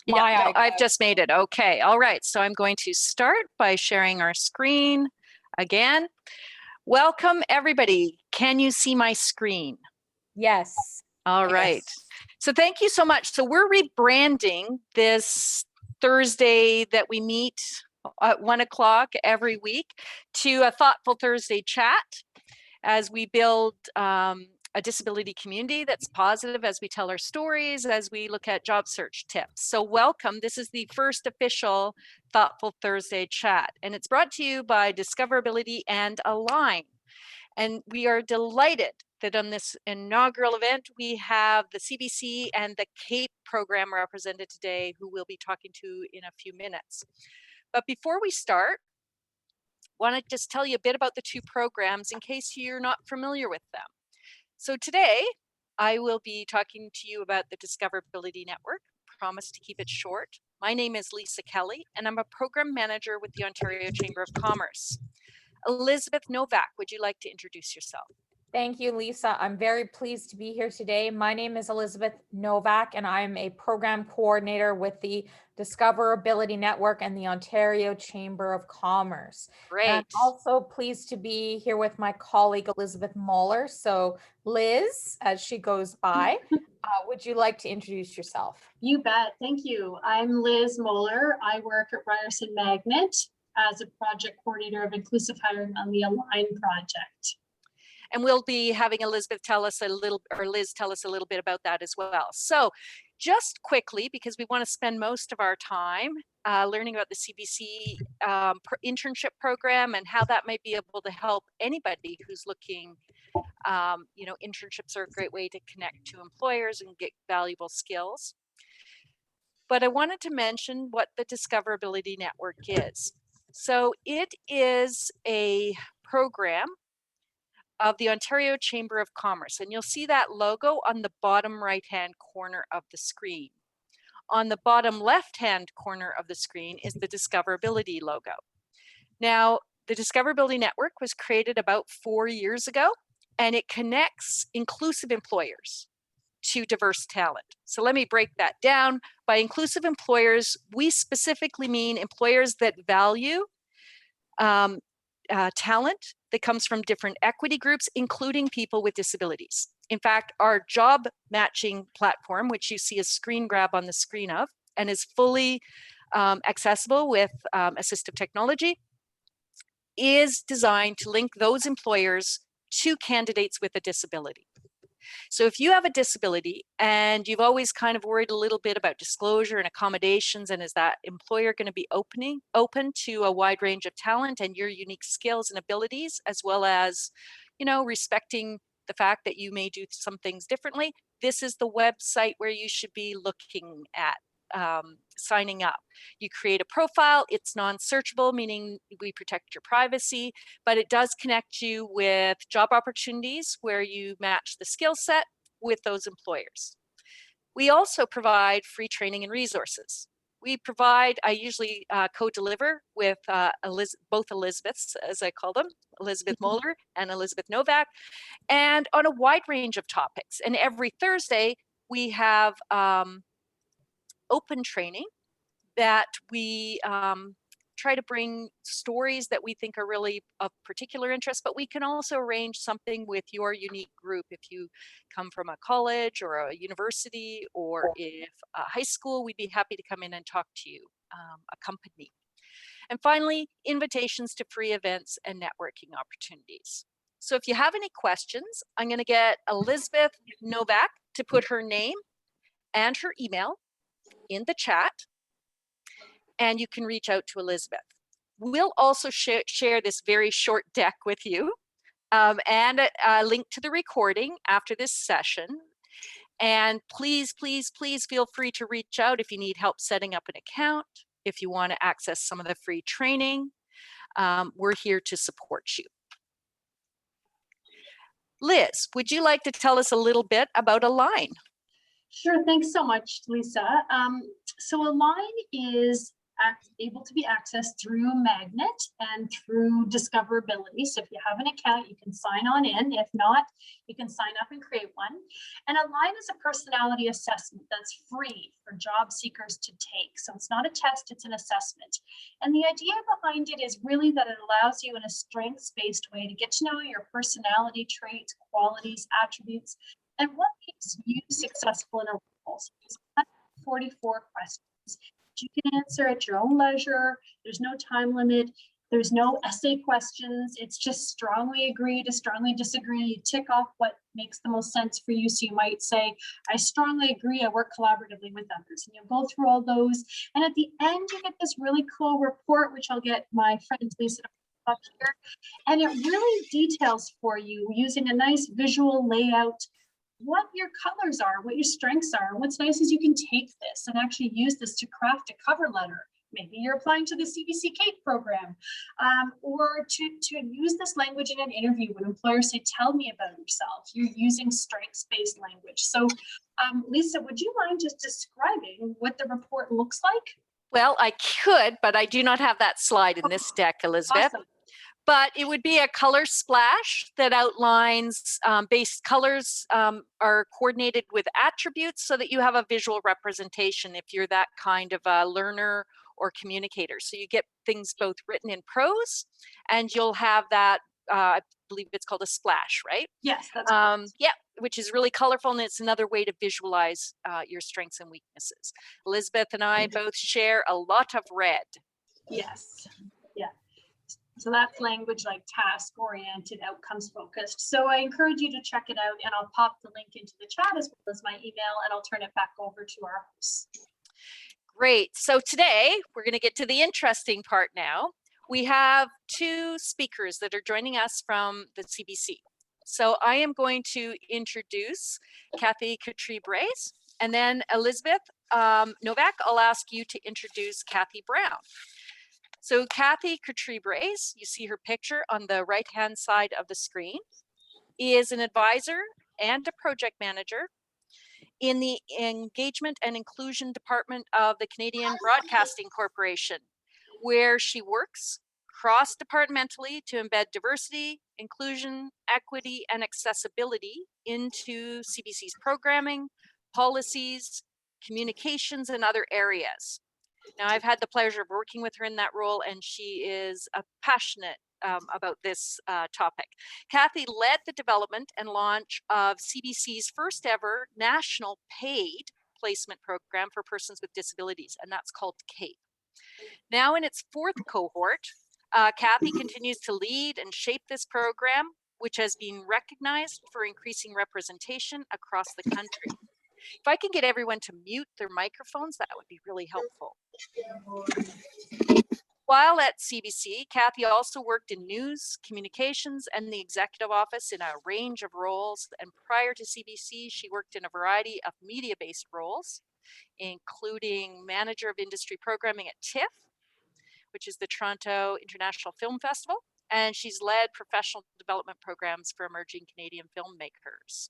Yeah, no, I've just made it. Okay. All right. So I'm going to start by sharing our screen again. Welcome, everybody. Can you see my screen? Yes. All right. So thank you so much. So we're rebranding this Thursday that we meet at 1 o'clock every week to a Thoughtful Thursday chat as we build a disability community that's positive as we tell our stories, as we look at job search tips. So welcome. This is the first official Thoughtful Thursday chat, and it's brought to you by Discoverability and Align. And we are delighted that on this inaugural event, we have the CBC and the CAPE program represented today, who we'll be talking to in a few minutes. But before we start, I want to just tell you a bit about the two programs in case you're not familiar with them. So today, I will be talking to you about the Discoverability Network. Promise to keep it short. My name is Lisa Kelly, and I'm a program manager with the Ontario Chamber of Commerce. Elizabeth Novak, would you like to introduce yourself? Thank you, Lisa. I'm very pleased to be here today. My name is Elizabeth Novak, and I'm a program coordinator with the Discoverability Network and the Ontario Chamber of Commerce. Great. And I'm also pleased to be here with my colleague, Elizabeth Moeller. So Liz, as she goes by, would you like to introduce yourself? You bet. Thank you. I'm Liz Moeller. I work at Ryerson Magnet as a project coordinator of inclusive hiring on the Align project. And we'll be having Elizabeth tell us a little, or Liz tell us a little bit about that as well. So just quickly, because we want to spend most of our time learning about the CBC internship program and how that might be able to help anybody who's looking, internships are a great way to connect to employers and get valuable skills. But I wanted to mention what the Discoverability Network is. So it is a program of the Ontario Chamber of Commerce, and you'll see that logo on the bottom right-hand corner of the screen. On the bottom left-hand corner of the screen is the Discoverability logo. Now, the Discoverability Network was created about 4 years ago, and it connects inclusive employers to diverse talent. So let me break that down. By inclusive employers, we specifically mean employers that value talent that comes from different equity groups, including people with disabilities. In fact, our job matching platform, which you see a screen grab on the screen of, and is fully accessible with assistive technology, is designed to link those employers to candidates with a disability. So if you have a disability and you've always kind of worried a little bit about disclosure and accommodations, and is that employer going to be open to a wide range of talent and your unique skills and abilities, as well as, respecting the fact that you may do some things differently, this is the website where you should be looking at signing up. You create a profile. It's non-searchable, meaning we protect your privacy, but it does connect you with job opportunities where you match the skill set with those employers. We also provide free training and resources. We provide, I usually co-deliver with both Elizabeths, as I call them, Elizabeth Moeller and Elizabeth Novak, and on a wide range of topics. And every Thursday, we have open training that we try to bring stories that we think are really of particular interest, but we can also arrange something with your unique group. If you come from a college or a university, or if a high school, we'd be happy to come in and talk to you, accompany. And finally, invitations to free events and networking opportunities. So if you have any questions, I'm going to get Elizabeth Novak to put her name and her email in the chat, and you can reach out to Elizabeth. We'll also share this very short deck with you, and a link to the recording after this session. And please, please, please feel free to reach out if you need help setting up an account, if you want to access some of the free training. We're here to support you. Liz, would you like to tell us a little bit about Align? Sure, thanks so much, Lisa. So Align is able to be accessed through Magnet and through Discoverability. So if you have an account, you can sign on in. If not, you can sign up and create one. And Align is a personality assessment that's free for job seekers to take. So it's not a test, it's an assessment. And the idea behind it is really that it allows you in a strengths-based way to get to know your personality traits, qualities, attributes, and what makes you successful in a role. So it's 44 questions. You can answer at your own leisure. There's no time limit. There's no essay questions. It's just strongly agree to strongly disagree. You tick off what makes the most sense for you. So you might say, I strongly agree, I work collaboratively with others. And you'll go through all those. And at the end, you get this really cool report, which I'll get my friend Lisa up here. And it really details for you using a nice visual layout what your colors are, what your strengths are. What's nice is you can take this and actually use this to craft a cover letter. Maybe you're applying to the CBC CAPE program, or to use this language in an interview when employers say, tell me about yourself. You're using strengths-based language. So Lisa, would you mind just describing what the report looks like? Well, I could, but I do not have that slide in this deck, Elizabeth. Awesome. But it would be a color splash that outlines base colors are coordinated with attributes so that you have a visual representation if you're that kind of a learner or communicator. So you get things both written in prose and you'll have that, I believe it's called a splash, right? Yes, that's yeah, which is really colorful, and it's another way to visualize your strengths and weaknesses. Elizabeth and I both share a lot of red. Yes. Yeah. So that's language like task-oriented, outcomes-focused. So I encourage you to check it out, and I'll pop the link into the chat as well as my email, and I'll turn it back over to our hosts. Great. So today we're going to get to the interesting part now. We have two speakers that are joining us from the CBC. So I am going to introduce Cathy Katrib-Reyes, and then Elizabeth Novak, I'll ask you to introduce Cathy Browne. So Cathy Katrib-Reyes, you see her picture on the right-hand side of the screen, is an advisor and a project manager in the Engagement and Inclusion Department of the Canadian Broadcasting Corporation, where she works cross-departmentally to embed diversity, inclusion, equity, and accessibility into CBC's programming, policies, communications, and other areas. Now, I've had the pleasure of working with her in that role, and she is passionate about this topic. Cathy led the development and launch of CBC's first ever national paid placement program for persons with disabilities, and that's called CAPE. Now in its fourth cohort, Cathy continues to lead and shape this program, which has been recognized for increasing representation across the country. If I can get everyone to mute their microphones, that would be really helpful. While at CBC, Cathy also worked in news, communications, and the executive office in a range of roles. And prior to CBC, she worked in a variety of media-based roles, including manager of industry programming at TIFF, which is the Toronto International Film Festival. And she's led professional development programs for emerging Canadian filmmakers.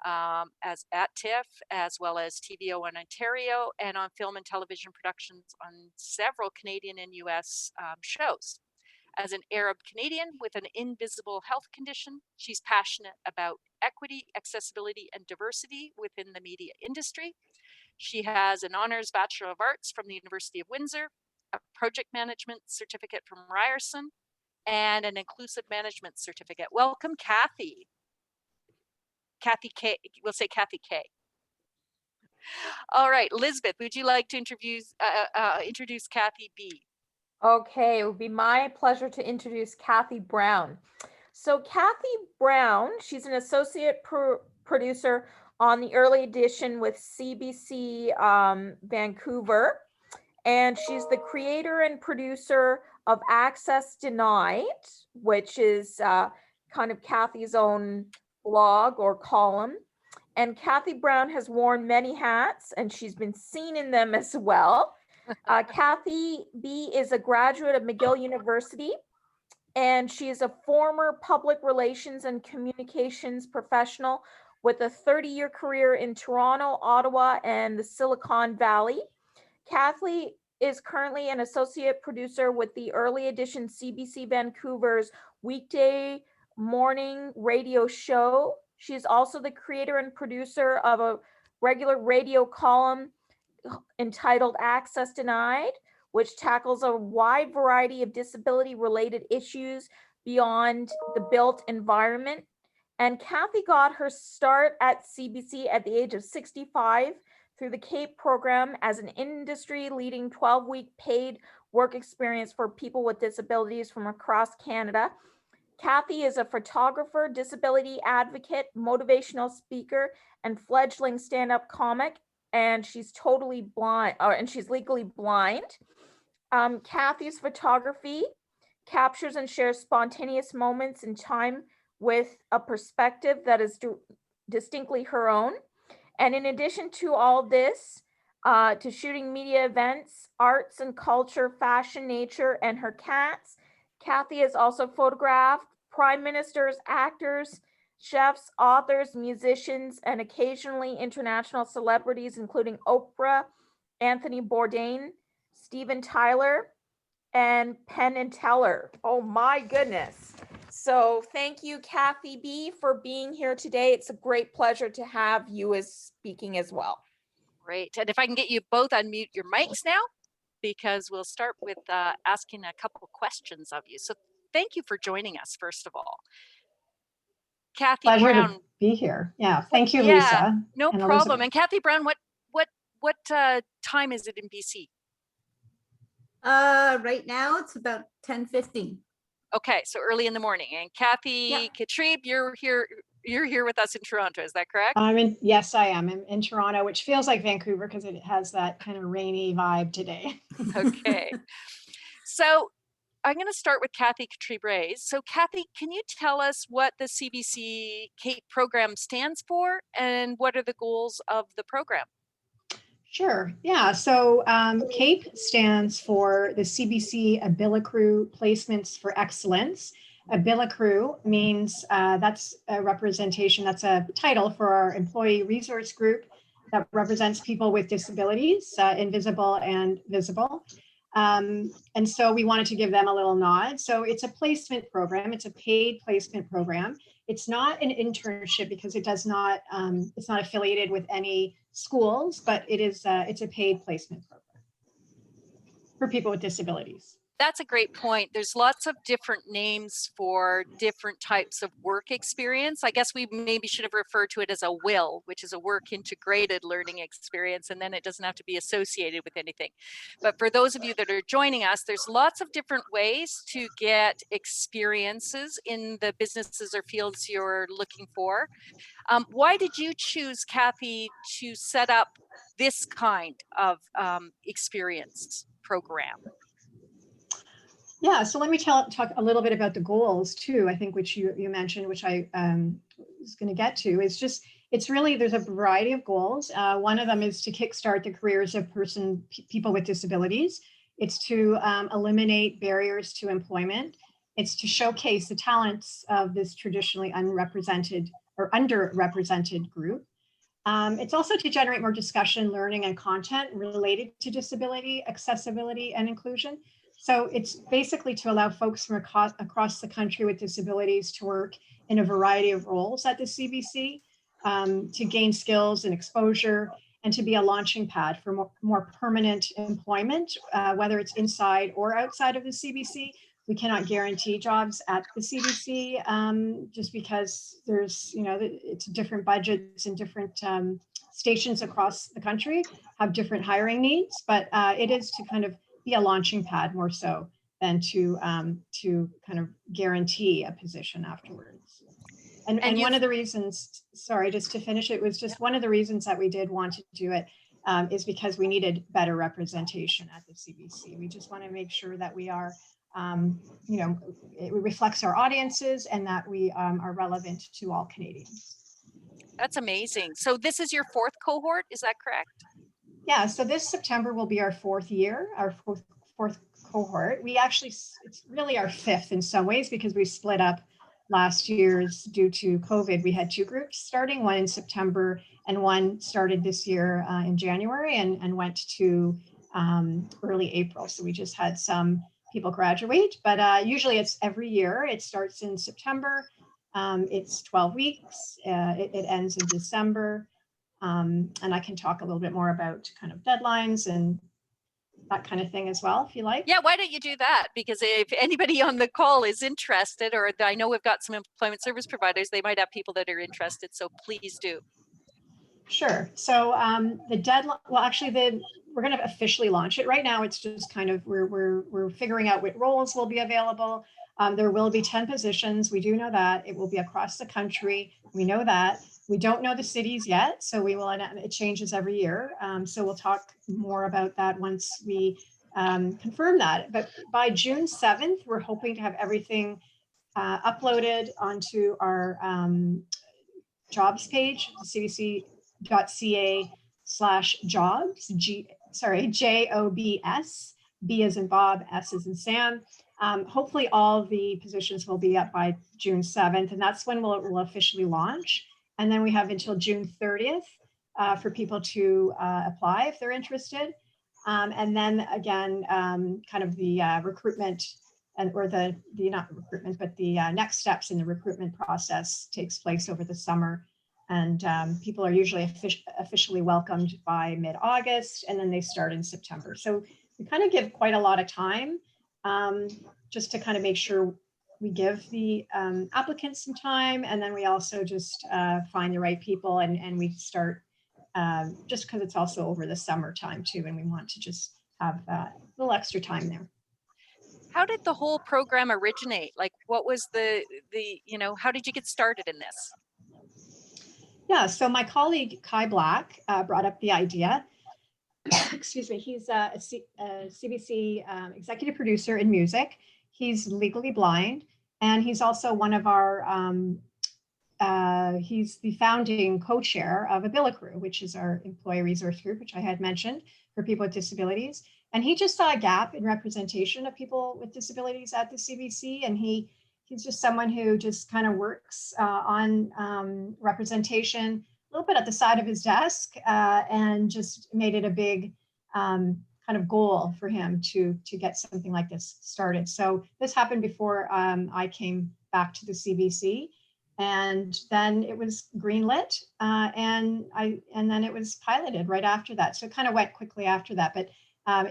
As at TIFF, as well as TVO in Ontario, and on film and television productions on several Canadian and US shows. As an Arab Canadian with an invisible health condition, she's passionate about equity, accessibility, and diversity within the media industry. She has an Honours Bachelor of Arts from the University of Windsor, a project management certificate from Ryerson, and an inclusive management certificate. Welcome, Cathy. Cathy K, we'll say Cathy K. All right, Elizabeth, would you like to introduce Cathy B? Okay, it would be my pleasure to introduce Cathy Browne. So Cathy Browne, she's an associate producer on the early edition with CBC Vancouver, and she's the creator and producer of Access Denied, which is kind of Cathy's own blog or column. And Cathy Browne has worn many hats, and she's been seen in them as well. Cathy B is a graduate of McGill University, and she is a former public relations and communications professional with a 30-year career in Toronto, Ottawa, and the Silicon Valley. Cathy is currently an associate producer with the early edition CBC Vancouver's weekday morning radio show. She's also the creator and producer of a regular radio column entitled Access Denied, which tackles a wide variety of disability-related issues beyond the built environment. And Cathy got her start at CBC at the age of 65 through the CAPE program as an industry-leading 12-week paid work experience for people with disabilities from across Canada. Cathy is a photographer, disability advocate, motivational speaker, and fledgling stand-up comic, and she's totally blind, and she's legally blind. Cathy's photography captures and shares spontaneous moments in time with a perspective that is distinctly her own. And in addition to all this, to shooting media events, arts and culture, fashion, nature, and her cats, Cathy has also photographed prime ministers, actors, chefs, authors, musicians, and occasionally international celebrities, including Oprah, Anthony Bourdain, Steven Tyler, and Penn and Teller. Oh my goodness. So thank you, Cathy B, for being here today. It's a great pleasure to have you as speaking as well. Great. And if I can get you both unmute your mics now, because we'll start with asking a couple questions of you. So thank you for joining us, first of all. Cathy Pleasure Browne. to be here. Yeah, thank you, Yeah, Lisa. no and problem. Elizabeth. And Cathy Browne, what time is it in BC? Right now it's about 10:15. Okay, so early in the morning. And Kathy Katrib, you're here with us in Toronto, is that correct? Yes, I am. I'm in Toronto, which feels like Vancouver because it has that kind of rainy vibe today. Okay. So I'm going to start with Kathy Katrib-Reyes. So Kathy, can you tell us what the CBC CAPE program stands for and what are the goals of the program? Sure. Yeah. So CAPE stands for the CBC Abilicrew Placements for Excellence. Abilicrew means that's a representation, that's a title for our employee resource group that represents people with disabilities, invisible and visible. And so we wanted to give them a little nod. So it's a placement program. It's a paid placement program. It's not an internship because it does not, it's not affiliated with any schools, but it is, it's a paid placement program for people with disabilities. That's a great point. There's lots of different names for different types of work experience. I guess we maybe should have referred to it as a WIL, which is a work integrated learning experience, and then it doesn't have to be associated with anything. But for those of you that are joining us, there's lots of different ways to get experiences in the businesses or fields you're looking for. Why did you choose, Kathy, to set up this kind of experience program? Yeah, so let me talk a little bit about the goals too, I think, which you mentioned, which I was going to get to. It's really, there's a variety of goals. One of them is to kickstart the careers of people with disabilities. It's to eliminate barriers to employment. It's to showcase the talents of this traditionally unrepresented or underrepresented group. It's also to generate more discussion, learning, and content related to disability, accessibility, and inclusion. So it's basically to allow folks from across the country with disabilities to work in a variety of roles at the CBC, to gain skills and exposure, and to be a launching pad for more permanent employment, whether it's inside or outside of the CBC. We cannot guarantee jobs at the CBC just because there's, it's different budgets and different stations across the country have different hiring needs, but it is to kind of be a launching pad more so than to kind of guarantee a position afterwards. And one of the reasons, sorry, just to finish, it was just one of the reasons that we did want to do it is because we needed better representation at the CBC. We just want to make sure that we are, it reflects our audiences and that we are relevant to all Canadians. That's amazing. So this is your fourth cohort, is that correct? Yeah, so this September will be our fourth year, our fourth cohort. It's really our fifth in some ways because we split up last year's due to COVID. We had two groups starting, one in September and one started this year in January and went to early April. So we just had some people graduate, but usually it's every year. It starts in September. It's 12 weeks. It ends in December. And I can talk a little bit more about kind of deadlines and that kind of thing as well, if you like. Yeah, why don't you do that? Because if anybody on the call is interested, or I know we've got some employment service providers, they might have people that are interested. So please do. Sure. So the deadline, well, actually, we're going to officially launch it. Right now, it's just kind of, we're figuring out what roles will be available. There will be 10 positions. We do know that. It will be across the country. We know that. We don't know the cities yet, so we will, it changes every year. So we'll talk more about that once we confirm that. But by June 7th, we're hoping to have everything uploaded onto our jobs page, cbc.ca/jobs, JOBS, B as in Bob, S as in Sam. Hopefully all the positions will be up by June 7th, and that's when we'll officially launch. And then we have until June 30th for people to apply if they're interested. And then again, kind of the recruitment or the not recruitment, but the next steps in the recruitment process takes place over the summer. And people are usually officially welcomed by mid-August, and then they start in September. So we kind of give quite a lot of time just to kind of make sure we give the applicants some time, and then we also just find the right people, and we start just because it's also over the summertime too, and we want to just have a little extra time there. How did the whole program originate? Like, what was how did you get started in this? Yeah, so my colleague Kai Black brought up the idea. Excuse me, he's a CBC executive producer in music. He's legally blind, and he's also one of our, he's the founding co-chair of Abilicrew, which is our employee resource group, which I had mentioned for people with disabilities. And he just saw a gap in representation of people with disabilities at the CBC, and he's just someone who just kind of works on representation a little bit at the side of his desk, and just made it a big kind of goal for him to get something like this started. So this happened before I came back to the CBC, and then it was greenlit, and then it was piloted right after that. So it kind of went quickly after that, but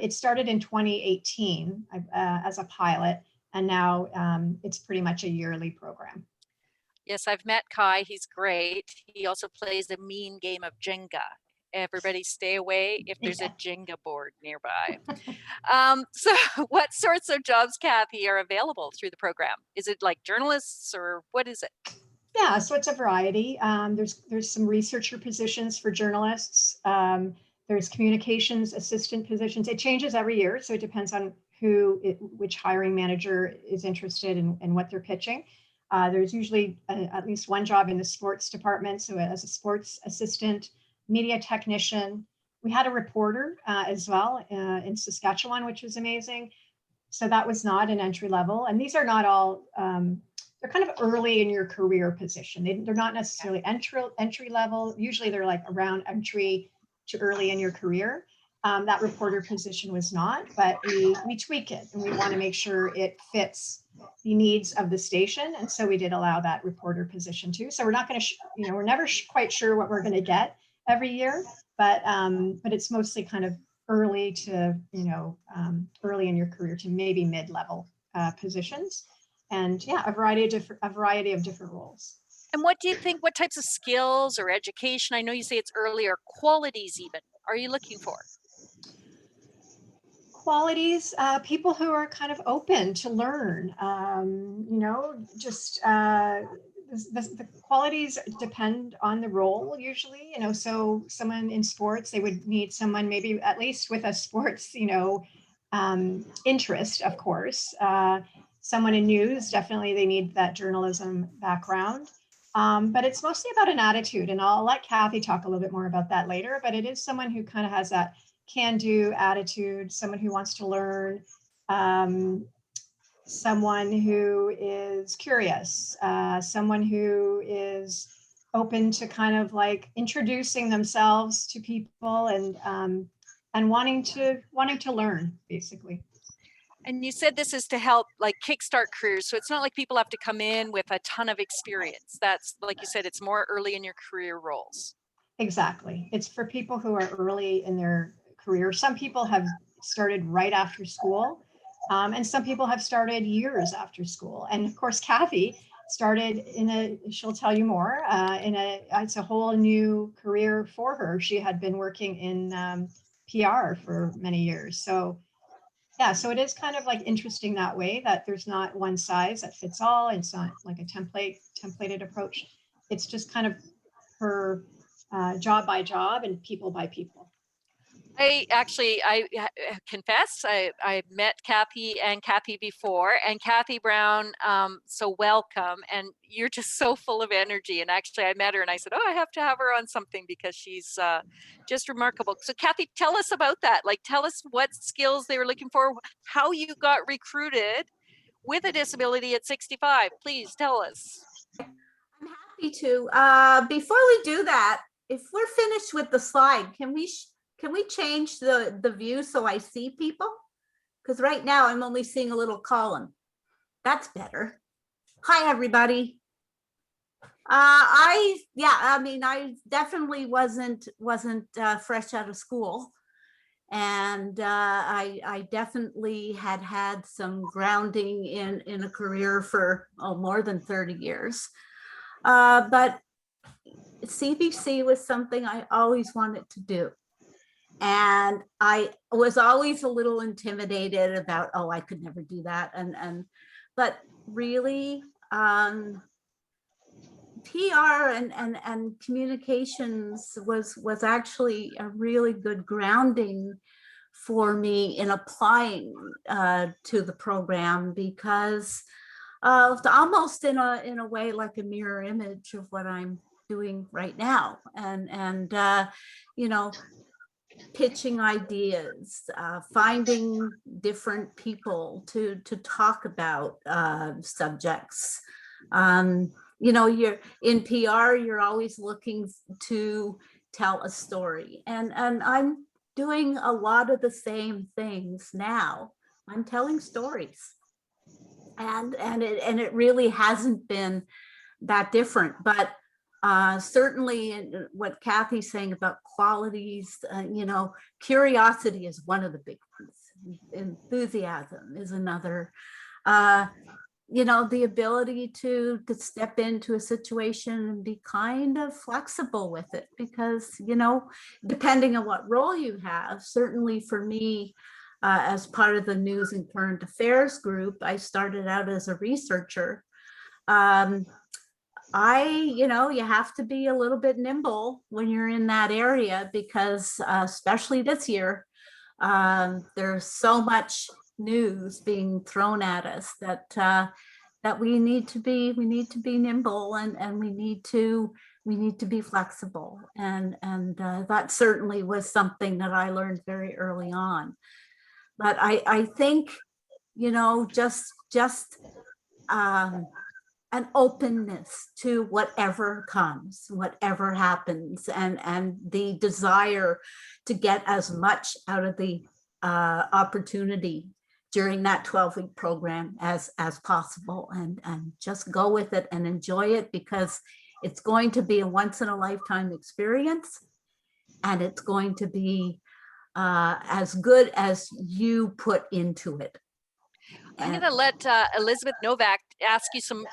it started in 2018 as a pilot. And now it's pretty much a yearly program. Yes, I've met Kai. He's great. He also plays a mean game of Jenga. Everybody stay away if there's a Jenga board nearby. So what sorts of jobs, Cathy, are available through the program? Is it like journalists, or what is it? Yeah, so it's a variety. There's some researcher positions for journalists. There's communications assistant positions. It changes every year, so it depends on which hiring manager is interested in what they're pitching. There's usually at least one job in the sports department, so as a sports assistant, media technician. We had a reporter as well in Saskatchewan, which was amazing. So that was not an entry level, and these are not all, they're kind of early in your career position. They're not necessarily entry level. Usually they're like around entry to early in your career. That reporter position was not, but we tweak it, and we want to make sure it fits the needs of the station. And so we did allow that reporter position too. So we're not going to, we're never quite sure what we're going to get every year, but it's mostly kind of early to, early in your career to maybe mid-level positions. And yeah, a variety of different roles. And what do you think, what types of skills or education, I know you say it's earlier, qualities even, are you looking for? Qualities, people who are kind of open to learn, the qualities depend on the role usually, so someone in sports, they would need someone maybe at least with a sports, interest, of course. Someone in news, definitely they need that journalism background. But it's mostly about an attitude, and I'll let Cathy talk a little bit more about that later, but it is someone who kind of has that can-do attitude, someone who wants to learn, someone who is curious, someone who is open to kind of like introducing themselves to people, and and wanting to learn, basically. And you said this is to help like kickstart careers. So it's not like people have to come in with a ton of experience. That's, like you said, it's more early in your career roles. Exactly. It's for people who are early in their career. Some people have started right after school, and some people have started years after school. And of course, Cathy started she'll tell you more, it's a whole new career for her. She had been working in PR for many years. So yeah, so it is kind of like interesting that way, that there's not one size that fits all. It's not like a templated approach. It's just kind of her job by job and people by people. I confess, I met Cathy and Cathy before, and Cathy Browne, so welcome. And you're just so full of energy. And actually I met her and I said, oh, I have to have her on something because she's just remarkable. So Cathy, tell us about that. Like, tell us what skills they were looking for, how you got recruited with a disability at 65. Please tell us. I'm happy to. Before we do that, if we're finished with the slide, can we change the view so I see people? Because right now I'm only seeing a little column. That's better. Hi, everybody. I definitely wasn't fresh out of school. And I definitely had some grounding in a career for more than 30 years. But CBC was something I always wanted to do. And I was always a little intimidated about, oh, I could never do that. But really, PR and communications was actually a really good grounding for me in applying to the program, because almost in a way like a mirror image of what I'm doing right now, and you know, pitching ideas, finding different people to talk about subjects. You know, you're in PR, you're always looking to tell a story, and I'm doing a lot of the same things now. I'm telling stories, and it really hasn't been that different. But certainly what Cathy's saying about qualities, you know, curiosity is one of the big ones. Enthusiasm is another. You know, the ability to step into a situation and be kind of flexible with it, because, you know, depending on what role you have, certainly for me, as part of the news and current affairs group, I started out as a researcher. You know, you have to be a little bit nimble when you're in that area, because especially this year, there's so much news being thrown at us that we need to be nimble, and we need to be flexible, and that certainly was something that I learned very early on. But I think, you know, just an openness to whatever comes, whatever happens, and the desire to get as much out of the opportunity during that 12-week program as possible, and just go with it and enjoy it, because it's going to be a once-in-a-lifetime experience, and it's going to be as good as you put into it. I'm going to let Elizabeth Novak ask you some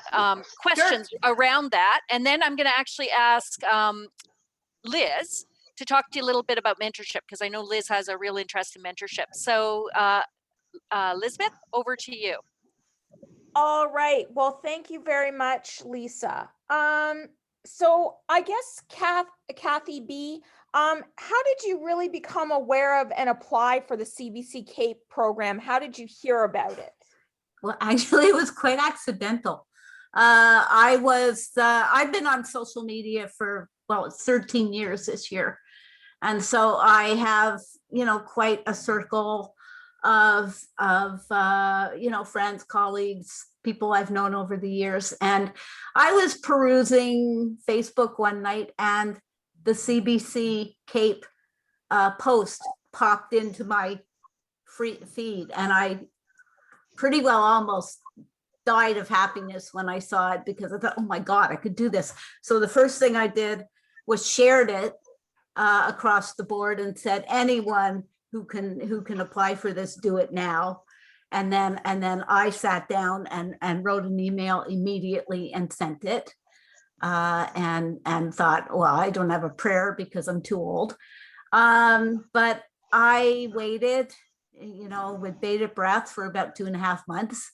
questions around that. And then I'm going to actually ask Liz to talk to you a little bit about mentorship, because I know Liz has a real interest in mentorship. So Elizabeth, over to you. All right. Well, thank you very much, Lisa. So I guess Cathy B, how did you really become aware of and apply for the CBC CAPE program? How did you hear about it? Well, actually, it was quite accidental. I've been on social media for, well, it's 13 years this year. And so I have, you know, quite a circle of you know, friends, colleagues, people I've known over the years. And I was perusing Facebook one night, and the CBC CAPE post popped into my feed, and I pretty well almost died of happiness when I saw it, because I thought, oh my God, I could do this. So the first thing I did was shared it across the board and said, anyone who can apply for this, do it now. And then I sat down and wrote an email immediately and sent it. And thought, well, I don't have a prayer because I'm too old. But I waited, with bated breath for about 2.5 months,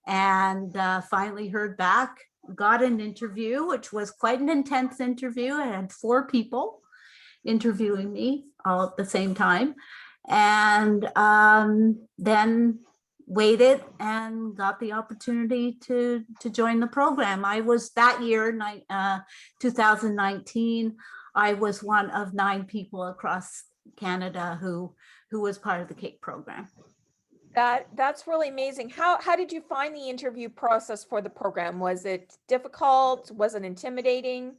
and finally heard back, got an interview, which was quite an intense interview. I had 4 people interviewing me all at the same time. And then waited and got the opportunity to join the program. I was that year, 2019, I was one of 9 people across Canada who was part of the CAPE program. That's really amazing. How did you find the interview process for the program? Was it difficult? Was it intimidating?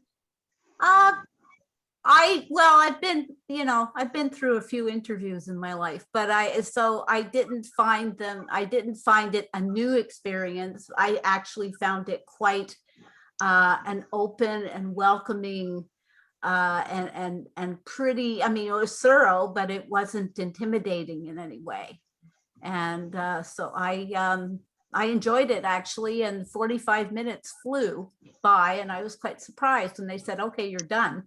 I've been through a few interviews in my life, but I didn't find it a new experience. I actually found it quite an open and welcoming and pretty, it was thorough, but it wasn't intimidating in any way. And so I enjoyed it, actually, and 45 minutes flew by, and I was quite surprised when they said, okay, you're done.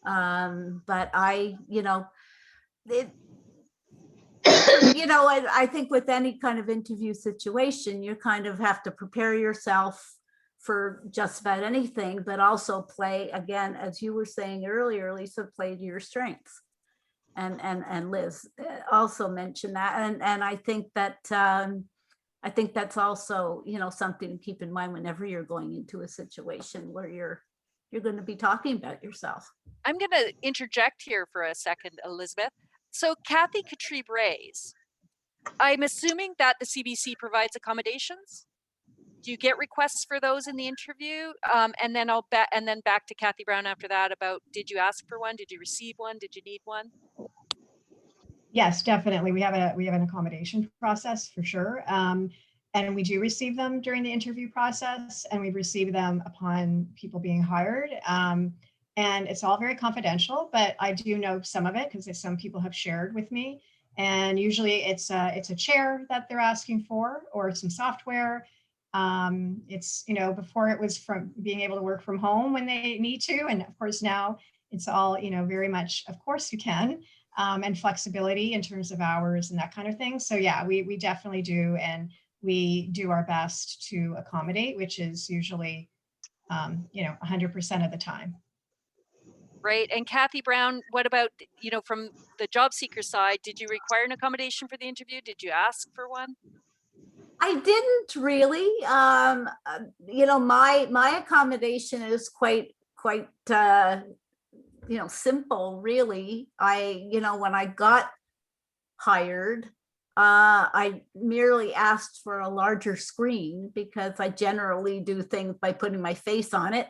But I think with any kind of interview situation, you kind of have to prepare yourself for just about anything, but also play, again, as you were saying earlier, Lisa, play to your strengths. And Liz also mentioned that. And I think that's also, something to keep in mind whenever you're going into a situation where you're going to be talking about yourself. I'm going to interject here for a second, Elizabeth. So Kathy Katrib-Reyes, I'm assuming that the CBC provides accommodations. Do you get requests for those in the interview? And then back to Cathy Browne after that about, did you ask for one? Did you receive one? Did you need one? Yes, definitely. We have an accommodation process for sure. And we do receive them during the interview process, and we receive them upon people being hired. And it's all very confidential, but I do know some of it because some people have shared with me. And usually it's a chair that they're asking for, or some software. It's, before it was from being able to work from home when they need to. And of course now it's all, very much, of course you can, and flexibility in terms of hours and that kind of thing. So yeah, we definitely do. And we do our best to accommodate, which is usually, 100% of the time. Right. And Cathy Browne, what about, from the job seeker side, did you require an accommodation for the interview? Did you ask for one? I didn't really. My accommodation is quite simple, really. When I got hired, I merely asked for a larger screen because I generally do things by putting my face on it.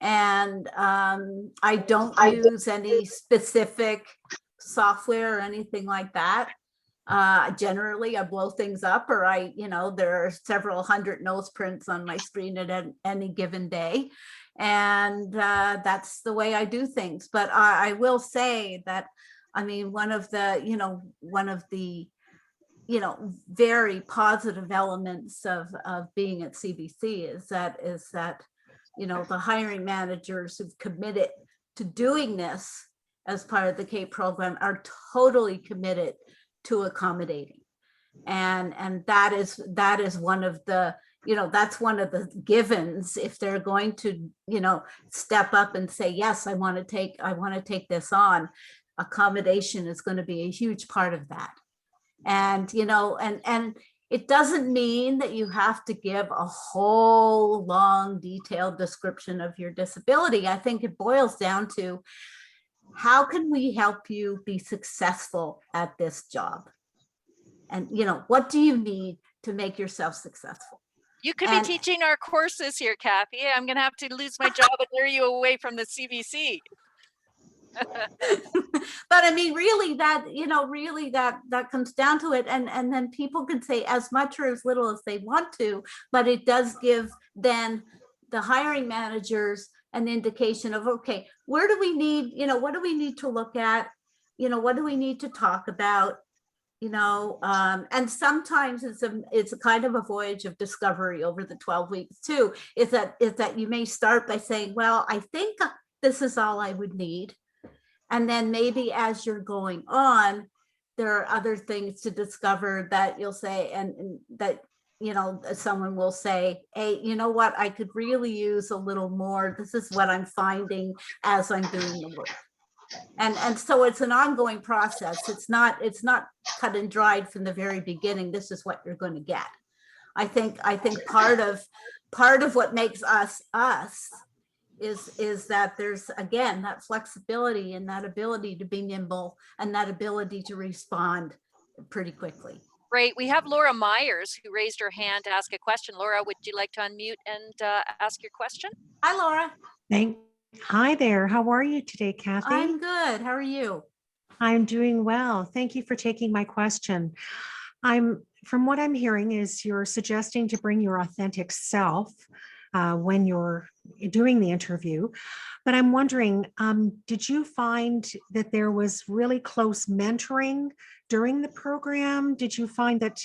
And I don't use any specific software or anything like that. Generally, I blow things up, or there are several hundred nose prints on my screen at any given day. And that's the way I do things. But I will say that, one of the very positive elements of being at CBC is that the hiring managers who've committed to doing this as part of the CAPE program are totally committed to accommodating. And that is one of the, that's one of the givens if they're going to, step up and say, yes, I want to take this on. Accommodation is going to be a huge part of that. And, and it doesn't mean that you have to give a whole long detailed description of your disability. I think it boils down to, how can we help you be successful at this job? And, what do you need to make yourself successful? You could be teaching our courses here, Cathy. I'm going to have to lose my job and lure you away from the CBC. But I mean, really that, really that comes down to it. And then people can say as much or as little as they want to, but it does give then the hiring managers an indication of, okay, where do we need, what do we need to look at? What do we need to talk about? And sometimes it's a kind of a voyage of discovery over the 12 weeks too, is that you may start by saying, well, I think this is all I would need. And then maybe as you're going on, there are other things to discover that you'll say, and that, someone will say, hey, you know what, I could really use a little more. This is what I'm finding as I'm doing the work. And so it's an ongoing process. It's not cut and dried from the very beginning. This is what you're going to get. I think part of what makes us is that there's, again, that flexibility and that ability to be nimble and that ability to respond pretty quickly. Great. We have Laura Myers who raised her hand to ask a question. Laura, would you like to unmute and ask your question? Hi, Laura. Hi there. How are you today, Cathy? I'm good. How are you? I'm doing well. Thank you for taking my question. From what I'm hearing is you're suggesting to bring your authentic self when you're doing the interview. But I'm wondering, did you find that there was really close mentoring during the program? Did you find that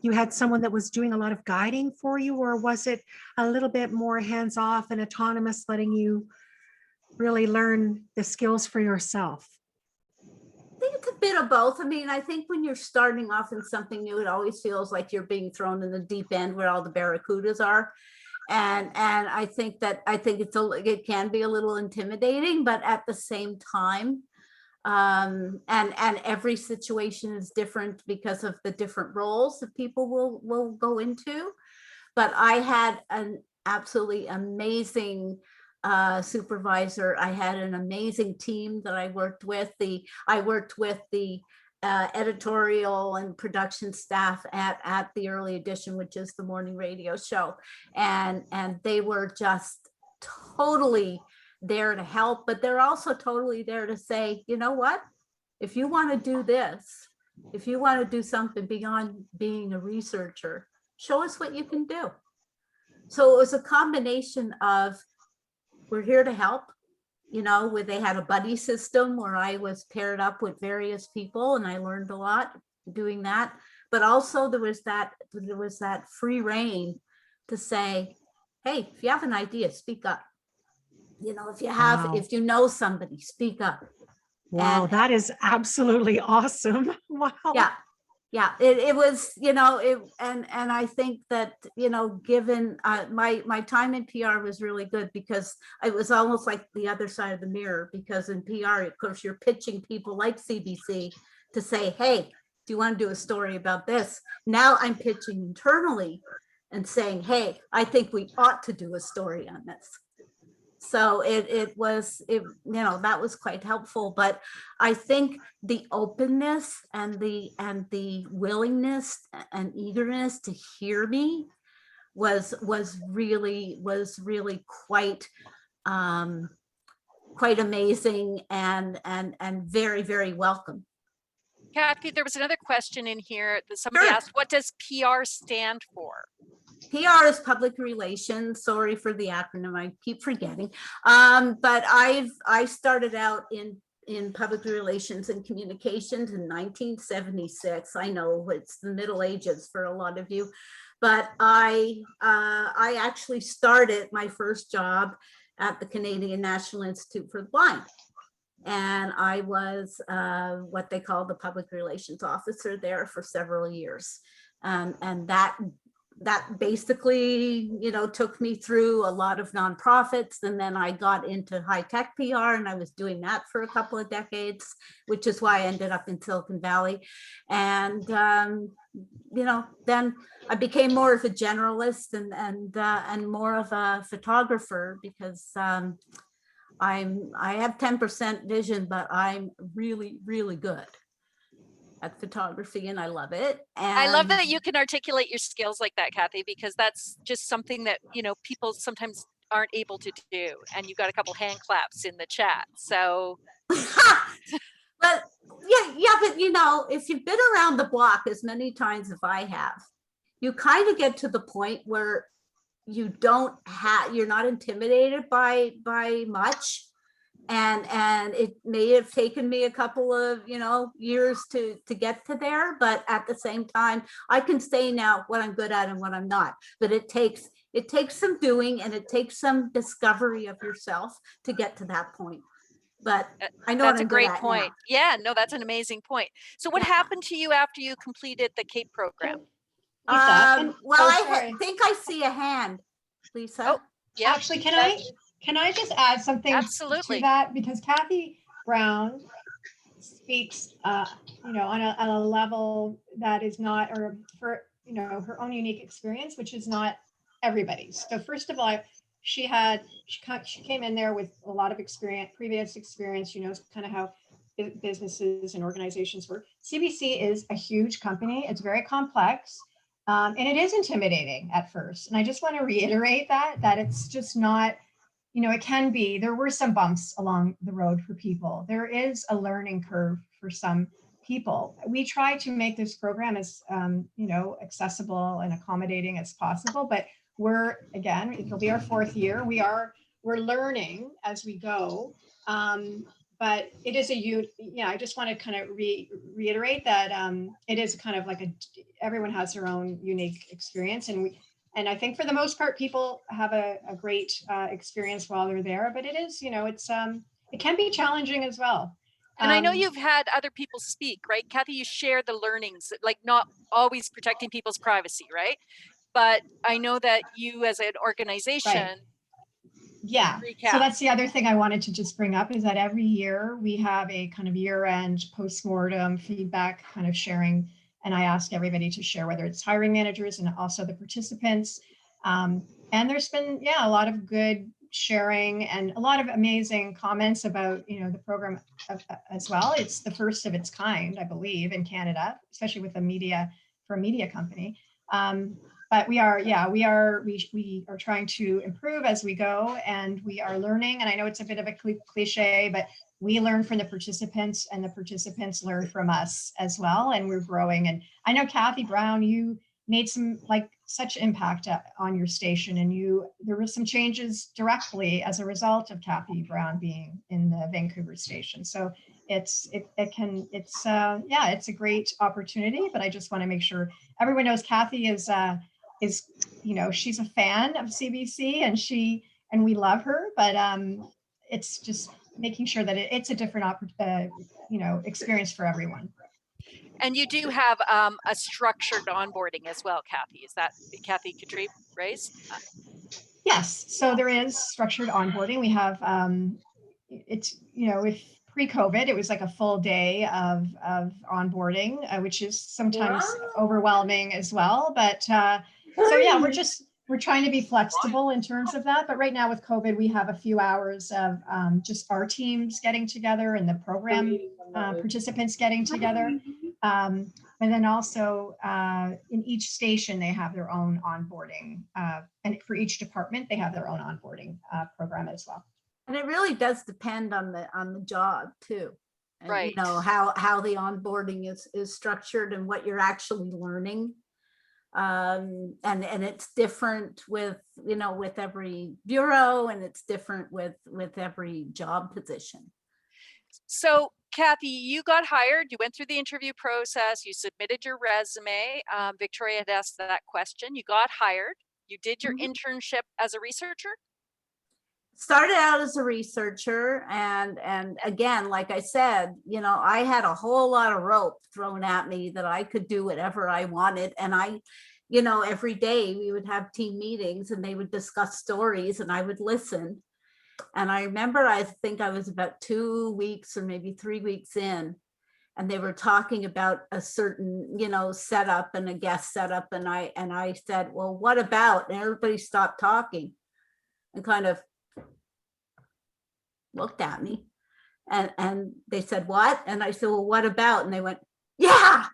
you had someone that was doing a lot of guiding for you, or was it a little bit more hands-off and autonomous, letting you really learn the skills for yourself? I think it's a bit of both. I mean, I think when you're starting off in something new, it always feels like you're being thrown in the deep end where all the barracudas are. And I think it can be a little intimidating, but at the same time, and every situation is different because of the different roles that people will go into. But I had an absolutely amazing supervisor. I had an amazing team that I worked with. I worked with the editorial and production staff at the Early Edition, which is the morning radio show, and they were just totally there to help, but they're also totally there to say, you know what, if you want to do this, if you want to do something beyond being a researcher, show us what you can do. So it was a combination of, we're here to help, where they had a buddy system where I was paired up with various people and I learned a lot doing that. But also there was that free reign to say, hey, if you have an idea, speak up. If you know somebody, speak up. Wow, that is absolutely awesome. Wow. Yeah, it was, and I think that, given my time in PR was really good, because it was almost like the other side of the mirror, because in PR, of course, you're pitching people like CBC to say, hey, do you want to do a story about this? Now I'm pitching internally and saying, hey, I think we ought to do a story on this. So that was quite helpful. But I think the openness and the willingness and eagerness to hear me was really quite amazing and very, very welcome. Cathy, there was another question in here that somebody asked, what does PR stand for? PR is public relations. Sorry for the acronym, I keep forgetting. But I started out in public relations and communications in 1976. I know it's the Middle Ages for a lot of you, but I actually started my first job at the Canadian National Institute for the Blind. And I was what they call the public relations officer there for several years. And that basically, took me through a lot of nonprofits. And then I got into high-tech PR, and I was doing that for a couple of decades, which is why I ended up in Silicon Valley. And, then I became more of a generalist and more of a photographer, because I have 10% vision, but I'm really, really good at photography, and I love it. And I love that you can articulate your skills like that, Cathy, because that's just something that, people sometimes aren't able to do. And you got a couple hand claps in the chat. So But yeah, but you know, if you've been around the block as many times as I have, you kind of get to the point where you're not intimidated by much. And it may have taken me a couple of, years to get to there, but at the same time, I can say now what I'm good at and what I'm not. But it takes some doing, and it takes some discovery of yourself to get to that point. But I know That's what I'm a great good at point. now. Yeah, no, that's an amazing point. So what Yeah. happened to you after you completed the CAPE program? Lisa, and- Well, oh, sorry. think I see a hand, Lisa. Oh, yeah, Actually, can I just add something absolutely. to that? Because Cathy Browne speaks, on a level that is not, or for, her own unique experience, which is not everybody's. So first of all, she came in there with a lot of experience, previous experience, kind of how businesses and organizations work. CBC is a huge company. It's very complex. And it is intimidating at first. And I just want to reiterate that it's just not, it can be, there were some bumps along the road for people. There is a learning curve for some people. We try to make this program as, accessible and accommodating as possible, but it'll be our 4th year. We're learning as we go. But it is I just want to kind of reiterate that it is kind of like everyone has their own unique experience. And I think for the most part, people have a great experience while they're there, but it is, it can be challenging as well. And I know you've had other people speak, right? Cathy, you share the learnings, like not always protecting people's privacy, right? But I know that you as an organization, right. Yeah, recap. So that's the other thing I wanted to just bring up is that every year we have a kind of year-end postmortem feedback kind of sharing, and I ask everybody to share whether it's hiring managers and also the participants. And there's been, a lot of good sharing and a lot of amazing comments about, the program as well. It's the first of its kind, I believe, in Canada, especially with a media company. But we are trying to improve as we go, and we are learning. And I know it's a bit of a cliche, but we learn from the participants, and the participants learn from us as well. And we're growing. And I know Cathy Browne, you made some such impact on your station, and there were some changes directly as a result of Cathy Browne being in the Vancouver station. So it's a great opportunity. But I just want to make sure everyone knows Cathy is she's a fan of CBC, and we love her, but it's just making sure that it's a different experience for everyone. And you do have a structured onboarding as well, Cathy. Is that Cathy Katrib-Reyes? Yes, so there is structured onboarding. We have if pre-COVID, it was like a full day of onboarding, which is sometimes overwhelming as well. But so yeah, we're trying to be flexible in terms of that. But right now with COVID, we have a few hours of just our teams getting together and the program participants getting together. And then also in each station, they have their own onboarding. And for each department, they have their own onboarding program as well. And it really does depend on the job too. And, right. How the onboarding is structured and what you're actually learning. And it's different with every bureau, and it's different with every job position. So Cathy, you got hired, you went through the interview process, you submitted your resume. Victoria had asked that question. You got hired, you did your internship as a researcher? Started out as a researcher, and again, like I said, I had a whole lot of rope thrown at me that I could do whatever I wanted. And every day we would have team meetings and they would discuss stories and I would listen. And I remember, I think I was about 2 weeks or maybe 3 weeks in, and they were talking about a certain, setup and a guest setup. And I said, well, what about? And everybody stopped talking and kind of looked at me, and they said, what? And I said, well, what about? And they went, yeah.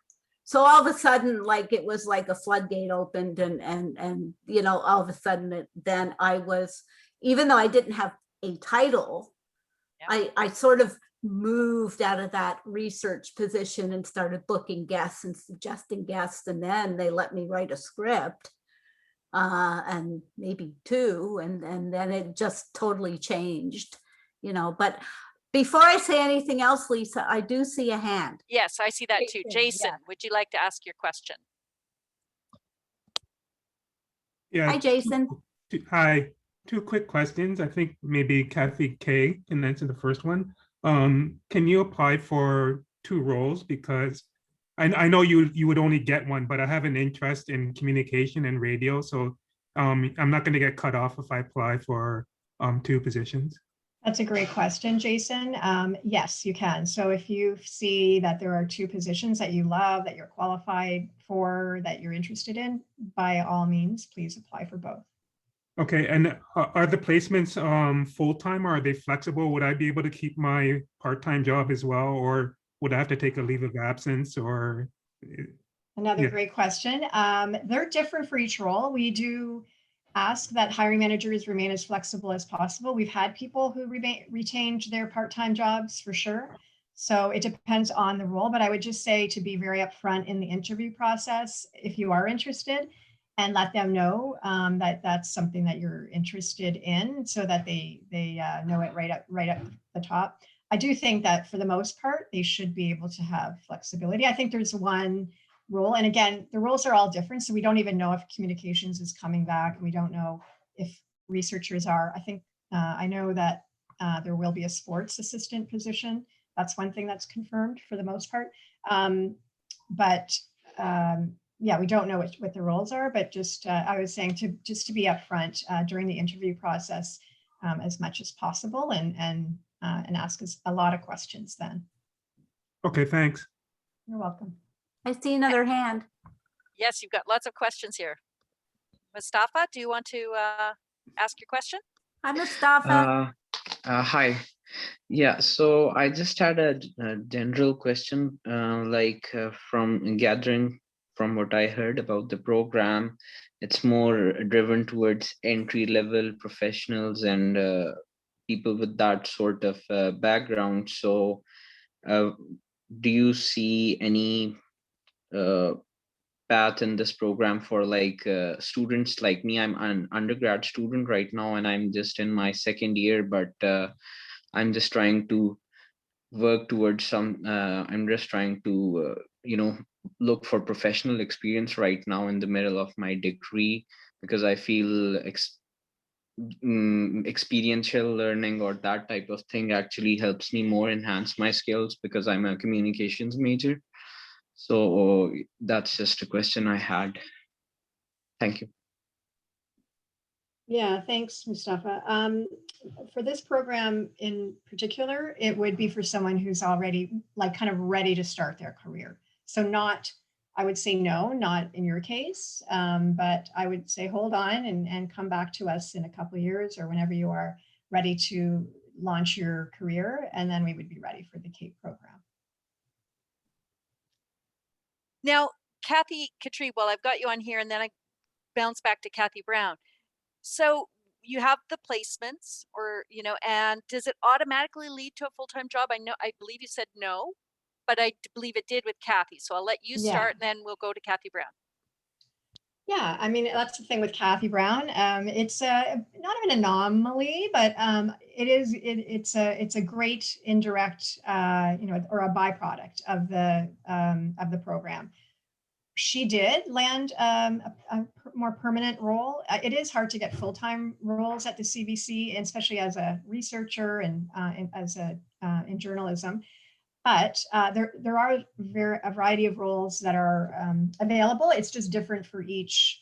So all of a sudden, it was like a floodgate opened, and all of a sudden then I was, even though I didn't have a title, I sort of moved out of that research position and started booking guests and suggesting guests, and then they let me write a script, and maybe two, and then it just totally changed, but before I say anything else, Lisa, I do see a hand. Yes, I see that too. Jason, Jason, yeah. would you like to ask your question? Yeah. Hi, Jason. Hi. Two quick questions. I think maybe Cathy K can answer the first one. Can you apply for 2 roles? Because I know you would only get one, but I have an interest in communication and radio. So I'm not going to get cut off if I apply for 2 positions. That's a great question, Jason. Yes, you can. So if you see that there are 2 positions that you love, that you're qualified for, that you're interested in, by all means, please apply for both. Okay, and are the placements full-time, or are they flexible? Would I be able to keep my part-time job as well, or would I have to take a leave of absence, or? Another Yeah. great question. They're different for each role. We do ask that hiring managers remain as flexible as possible. We've had people who retained their part-time jobs for sure. So it depends on the role, but I would just say to be very upfront in the interview process if you are interested, and let them know that that's something that you're interested in, so that they know it right up the top. I do think that for the most part, they should be able to have flexibility. I think there's one role, and again, the roles are all different, so we don't even know if communications is coming back, and we don't know if researchers are. I think I know that there will be a sports assistant position. That's one thing that's confirmed for the most part. Yeah, we don't know what the roles are, but just I was saying to be upfront during the interview process as much as possible, and ask us a lot of questions then. Okay, thanks. You're welcome. I see another hand. Yes, you've got lots of questions here. Mustafa, do you want to ask your question? Hi, Mustafa. Hi. Yeah, so I just had a general question, from gathering from what I heard about the program, it's more driven towards entry-level professionals and people with that sort of background. So do you see any path in this program for students like me? I'm an undergrad student right now, and I'm just in my 2nd year, but I'm just trying to work towards I'm just trying to look for professional experience right now in the middle of my degree, because I feel experiential learning or that type of thing actually helps me more enhance my skills, because I'm a communications major. So that's just a question I had. Thank you. Yeah, thanks, Mustafa. For this program in particular, it would be for someone who's already kind of ready to start their career. So I would say no, not in your case, but I would say hold on and come back to us in a couple of years or whenever you are ready to launch your career, and then we would be ready for the CAPE program. Now, Cathy, Katrib, while I've got you on here, and then I bounce back to Cathy Browne. So you have the placements, and does it automatically lead to a full-time job? I believe you said no, but I believe it did with Cathy. So I'll let you start, and then we'll go to Cathy Browne. Yeah, I mean, that's the thing with Cathy Browne. It's not an anomaly, but it's a great indirect, or a byproduct of the program. She did land a more permanent role. It is hard to get full-time roles at the CBC, especially as a researcher and in journalism. But there are a variety of roles that are available. It's just different for each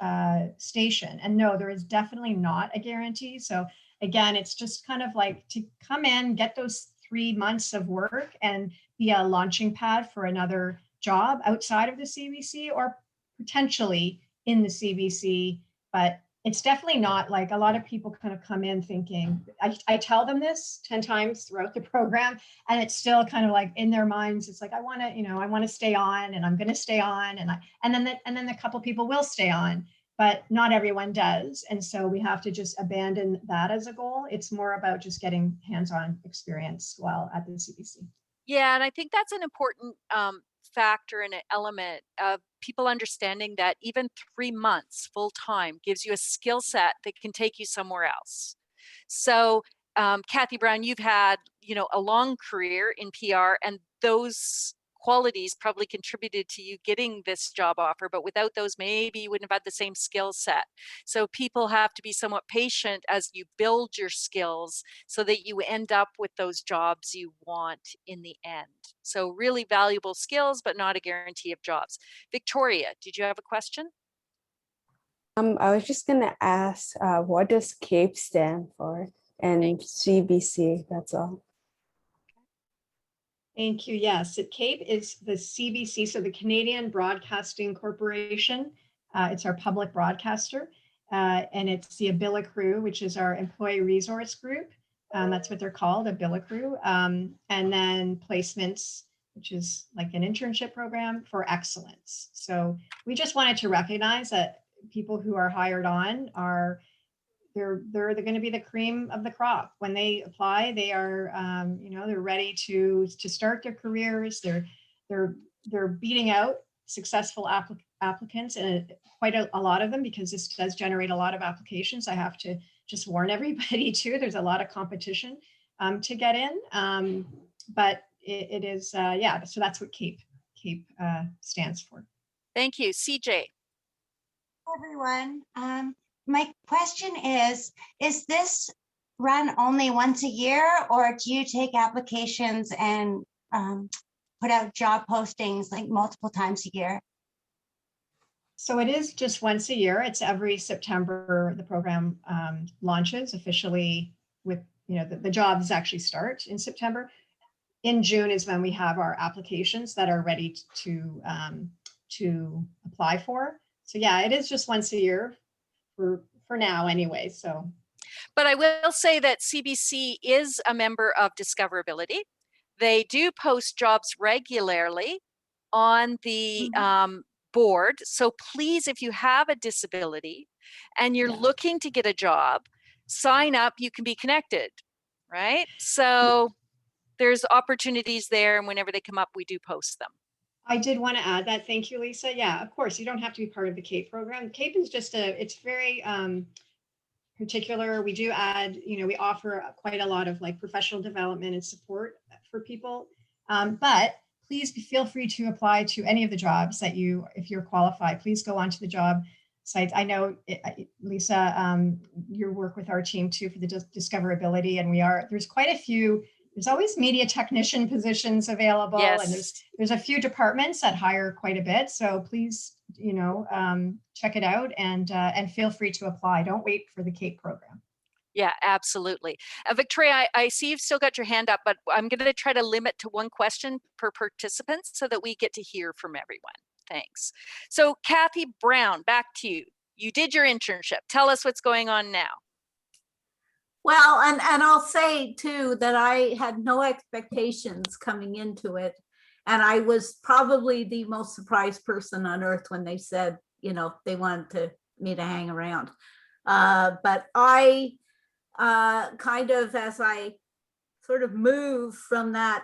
station. And no, there is definitely not a guarantee. So again, it's just kind of like to come in, get those 3 months of work and be a launching pad for another job outside of the CBC or potentially in the CBC. But it's definitely not like a lot of people kind of come in thinking, I tell them this 10 times throughout the program, and it's still kind of like in their minds, it's like, I want to stay on, and I'm going to stay on. And then a couple people will stay on, but not everyone does. And so we have to just abandon that as a goal. It's more about just getting hands-on experience while at the CBC. Yeah, and I think that's an important factor and an element of people understanding that even 3 months full time gives you a skill set that can take you somewhere else. So, Cathy Browne, you've had, a long career in PR, and those qualities probably contributed to you getting this job offer, but without those, maybe you wouldn't have had the same skill set. So people have to be somewhat patient as you build your skills so that you end up with those jobs you want in the end. So really valuable skills, but not a guarantee of jobs. Victoria, did you have a question? I was just gonna ask, what does CAPE stand for? And CBC, that's all. Thank you. Yes, CAPE is the CBC, so the Canadian Broadcasting Corporation. It's our public broadcaster, and it's the Abilicrew, which is our employee resource group. That's what they're called, Abilicrew. And then placements, which is like an internship program for excellence. So we just wanted to recognize that people who are hired on are they're going to be the cream of the crop. When they apply, they are they're ready to start their careers. They're beating out successful applicants, and quite a lot of them, because this does generate a lot of applications. I have to just warn everybody too. There's a lot of competition to get in, but it is So that's what CAPE stands for. Thank you, CJ. Everyone. My question is this run only once a year, or do you take applications and put out job postings like multiple times a year? So it is just once a year. It's every September the program launches officially with, the jobs actually start in September. In June is when we have our applications that are ready to apply for. So yeah, it is just once a year for now anyway. So, but I will say that CBC is a member of Discoverability. They do post jobs regularly on the board. So please, if you have a disability and you're looking to get a job, sign up. You can be connected, right? So there's opportunities there, and whenever they come up, we do post them. I did want to add that. Thank you, Lisa. Yeah, of course, you don't have to be part of the CAPE program. CAPE is just it's very particular. We do add, we offer quite a lot of like professional development and support for people. But please feel free to apply to any of the jobs that if you're qualified, please go onto the job sites. I know, Lisa, you work with our team too for the Discoverability, and there's quite a few. There's always media technician positions available, and there's a few departments that hire quite a bit. So please, check it out and feel free to apply. Don't wait for the CAPE program. Yeah, absolutely. Victoria, I see you've still got your hand up, but I'm going to try to limit to one question per participant so that we get to hear from everyone. Thanks. So Cathy Browne, back to you. You did your internship. Tell us what's going on now. Well, and I'll say too that I had no expectations coming into it. And I was probably the most surprised person on earth when they said, they wanted me to hang around. But I kind of, as I sort of moved from that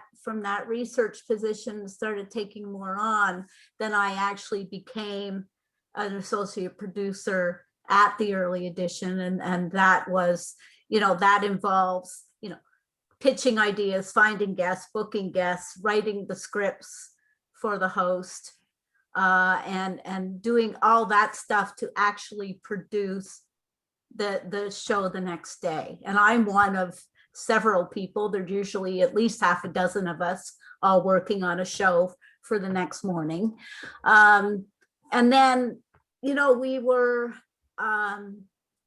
research position, started taking more on, then I actually became an associate producer at the early edition. And that was, that involves, pitching ideas, finding guests, booking guests, writing the scripts for the host, and doing all that stuff to actually produce the show the next day. And I'm one of several people. There's usually at least half a dozen of us all working on a show for the next morning. And then, we were,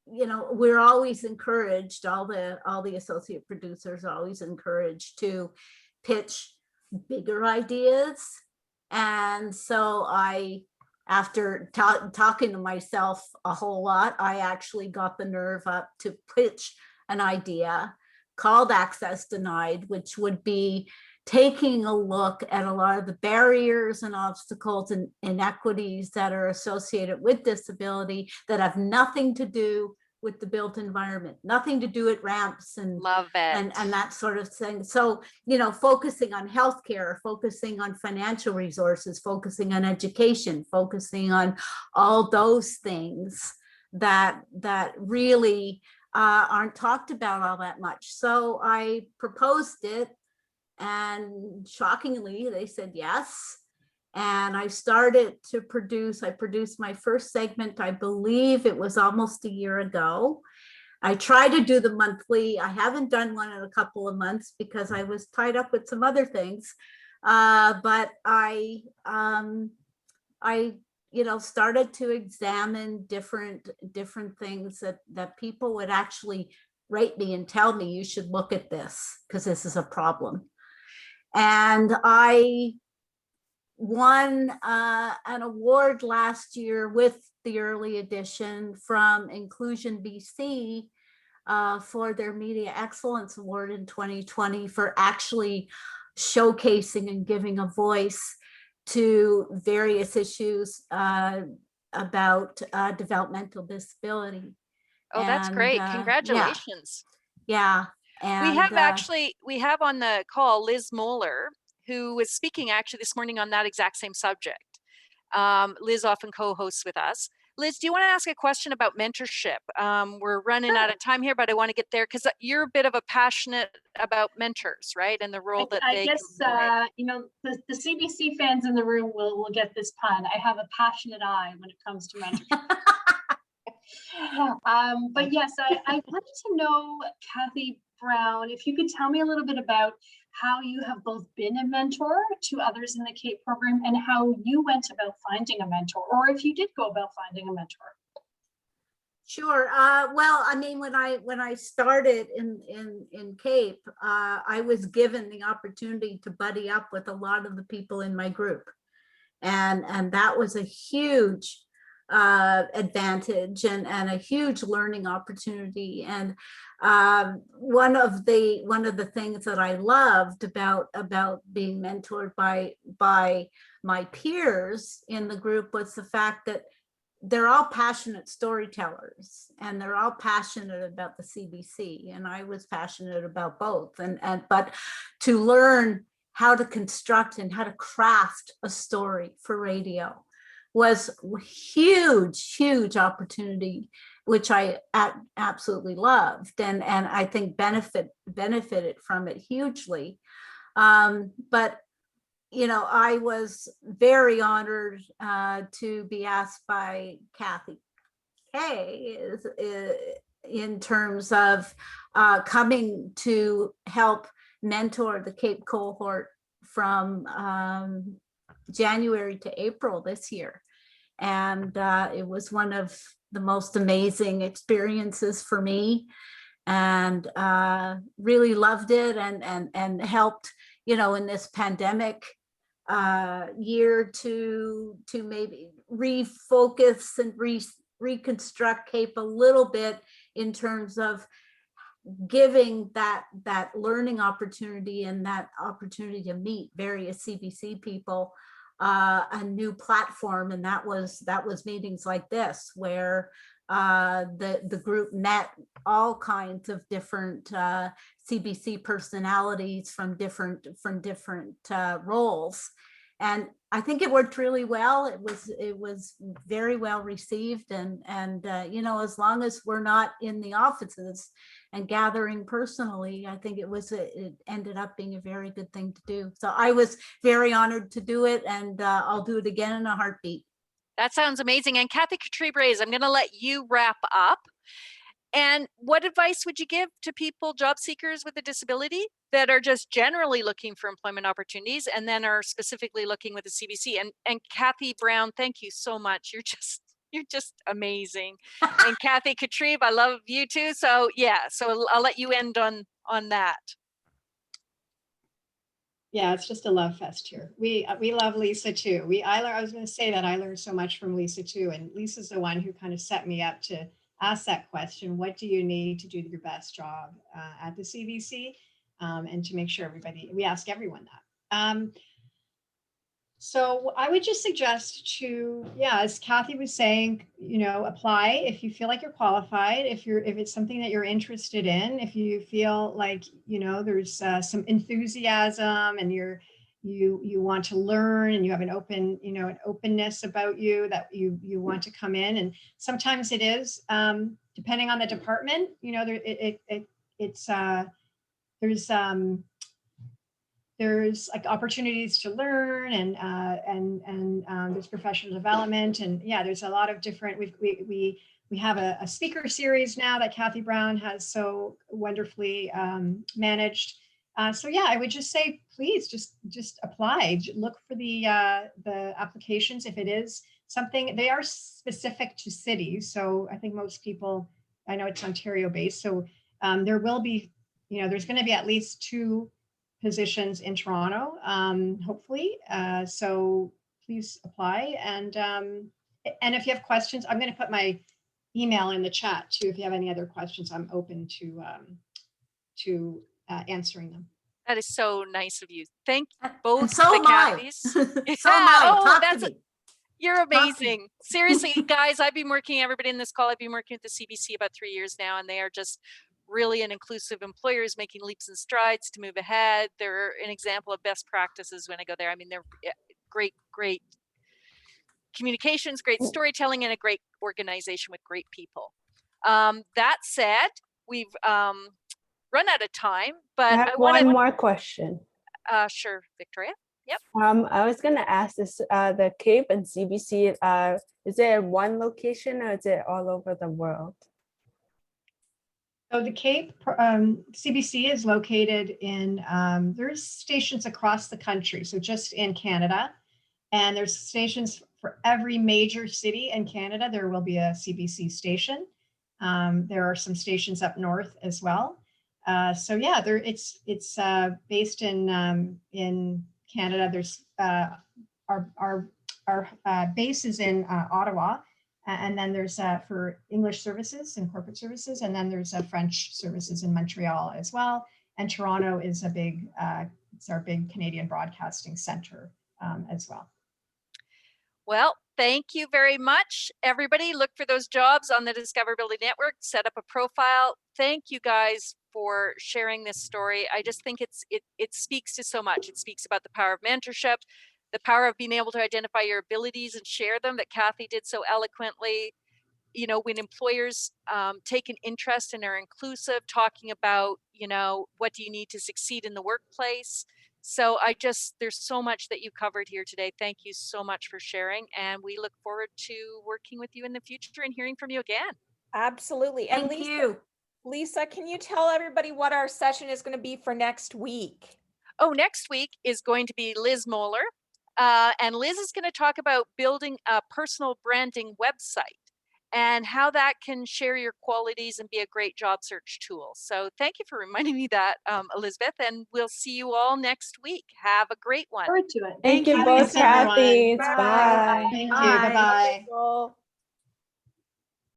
we're always encouraged, all the associate producers are always encouraged to pitch bigger ideas. And so after talking to myself a whole lot, I actually got the nerve up to pitch an idea called Access Denied, which would be taking a look at a lot of the barriers and obstacles and inequities that are associated with disability that have nothing to do with the built environment, nothing to do with ramps and Love it. and that sort of thing. So, you know, focusing on healthcare, focusing on financial resources, focusing on education, focusing on all those things that really aren't talked about all that much. So I proposed it, and shockingly, they said yes. And I started to I produced my first segment, I believe it was almost a year ago. I tried to do the monthly. I haven't done one in a couple of months because I was tied up with some other things. But I you know, started to examine different things that people would actually rate me and tell me, you should look at this because this is a problem. And I won an award last year with the early edition from Inclusion BC for their Media Excellence Award in 2020 for actually showcasing and giving a voice to various issues about developmental disability. Oh, that's And, great. yeah. Congratulations. Yeah. And we have on the call Liz Moeller, who was speaking actually this morning on that exact same subject. Liz often co-hosts with us. Liz, do you want to ask a question about mentorship? We're running out of time here, but I want to get there because you're a bit of a passionate about mentors, right? And the role that I they guess, can play. you know, the CBC fans in the room will get this pun. I have a passionate eye when it comes to mentorship. But yes, I wanted to know, Cathy Browne, if you could tell me a little bit about how you have both been a mentor to others in the CAPE program and how you went about finding a mentor, or if you did go about finding a mentor. Sure. Well, I mean, when I started in CAPE, I was given the opportunity to buddy up with a lot of the people in my group, and that was a huge advantage and a huge learning opportunity. And one of the things that I loved about being mentored by my peers in the group was the fact that they're all passionate storytellers and they're all passionate about the CBC, and I was passionate about both. But to learn how to construct and how to craft a story for radio was a huge opportunity, which I absolutely loved, and I think benefited from it hugely. But you know, I was very honored to be asked by Cathy K in terms of coming to help mentor the CAPE cohort from January to April this year. And it was one of the most amazing experiences for me, and really loved it, and helped, you know, in this pandemic year to maybe refocus and reconstruct CAPE a little bit in terms of giving that learning opportunity and that opportunity to meet various CBC people a new platform. And that was meetings like this, where the group met all kinds of different CBC personalities from different roles. And I think it worked really well. It was very well received, and you know, as long as we're not in the offices and gathering personally, I think it ended up being a very good thing to do. So I was very honored to do it, and I'll do it again in a heartbeat. That sounds amazing. And Kathy Katrib-Reyes, I'm going to let you wrap up. And what advice would you give to people, job seekers with a disability, that are just generally looking for employment opportunities and then are specifically looking with the CBC? And Cathy Browne, thank you so much. You're just amazing. And Cathy Katrib, I love you too. So yeah, so I'll let you end on that. Yeah, it's just a love fest here. We love Lisa too. I was going to say that I learned so much from Lisa too, and Lisa's the one who kind of set me up to ask that question: what do you need to do your best job at the CBC? and to make sure we ask everyone that. So I would just suggest to, yeah, as Cathy was saying, apply if you feel like you're qualified, if it's something that you're interested in, if you feel like, there's some enthusiasm and you want to learn and you have an openness about you that you want to come in. And sometimes it is, depending on the department, there's like opportunities to learn and there's professional development, and yeah, there's a lot of different, we have a speaker series now that Cathy Browne has so wonderfully managed. So yeah, I would just say, please just apply, look for the applications. If it is something, they are specific to cities. So I think most people, I know it's Ontario based. So there will be, there's going to be at least 2 positions in Toronto, hopefully. So please apply. And if you have questions, I'm going to put my email in the chat too. If you have any other questions, I'm open to answering them. That is so nice of you. Thank both And so the am I. Cathys. So am I. Oh, Talk to that's me. you're Talk to me. amazing. Seriously, guys, everybody in this call, I've been working with the CBC about 3 years now, and they are just really an inclusive employers making leaps and strides to move ahead. They're an example of best practices when I go there. I mean, they're great communications, great storytelling, and a great organization with great people. That said, we've run out of time, but I have one more question. Sure, Victoria. Yep. I was going to ask this, the CAPE and CBC, is it in one location or is it all over the world? So the CAPE CBC is located in, there's stations across the country, so just in Canada, and there's stations for every major city in Canada. There will be a CBC station. There are some stations up north as well. So yeah, it's based in Canada. There's our base is in Ottawa. And then there's for English services and corporate services. And then there's French services in Montreal as well. And Toronto is it's our big Canadian broadcasting center as well. Well, thank you very much, everybody. Look for those jobs on the Discoverability Network, set up a profile. Thank you guys for sharing this story. I just think it speaks to so much. It speaks about the power of mentorship, the power of being able to identify your abilities and share them that Cathy did so eloquently. When employers take an interest and are inclusive, talking about, what do you need to succeed in the workplace? So there's so much that you covered here today. Thank you so much for sharing. And we look forward to working with you in the future and hearing from you again. Absolutely. And Lisa, can you tell everybody what our session is going to be for next week? Oh, next week is going to be Liz Moeller. And Liz is going to talk about building a personal branding website and how that can share your qualities and be a great job search tool. So thank you for reminding me that, Elizabeth, and we'll see you all next week. Have a great one. Forward to it. Thank you both, Cathy. Bye. Bye. Thank you. Bye-bye.